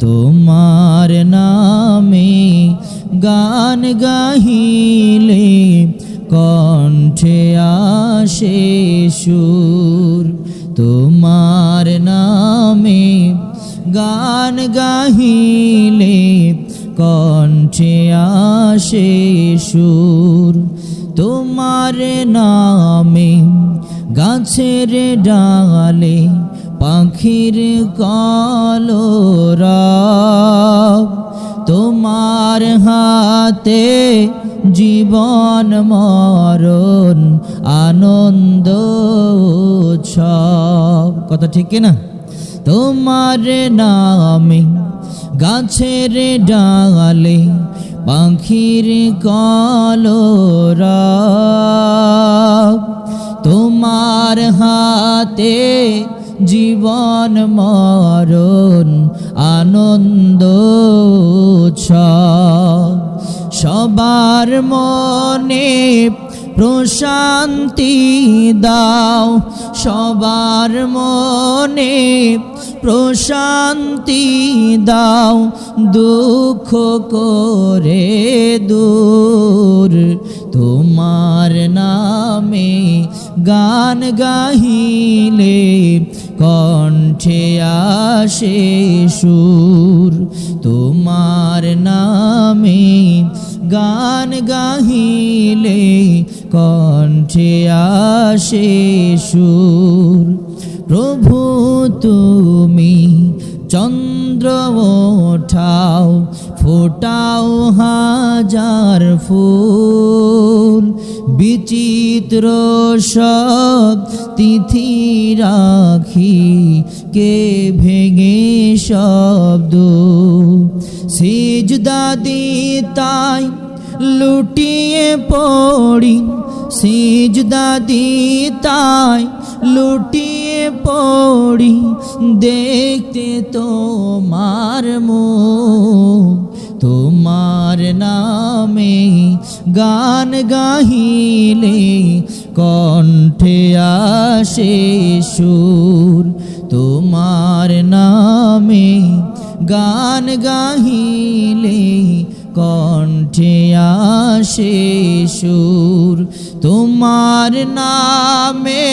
তোমার নামে গান গাহিলে কণ্ঠে আসে সুর। তোমার নামে গান গাহিলে কণ্ঠে আসে সুর। তোমার নামে গাছের ডালে পাখির কলরব, তোমার হাতে জীবন মরণ আনন্দ উৎসব। কথা ঠিক কিনা? তোমার নামে গাছের ডালে পাখির কলরব, তোমার হাতে জীবন মরণ আনন্দ উৎসব। সবার মনে প্রশান্তি দাও, সবার মনে প্রশান্তি দাও, দুঃখ করে দূর। তোমার নামে গান গাহিলে কণ্ঠে আসে সুর। তোমার নামে গান গাহিলে কণ্ঠে আসে সুর। প্রভু তুমি চন্দ্র ওঠাও, ফোটাও হাজার ফুল, বিচিত্র সব তিথি রাখি কে ভেঙে শব্দ। সিজদা দিতাই লুটিয়ে পড়ি, সিজদা দিতাই লুটিয়ে পড়ি, দেখতে তোমার মুখ। তোমার নামে গান গাহিলে কণ্ঠে আসে সুর। তোমার নামে গান গাহিলে কণ্ঠে আসে সুর। তোমার নামে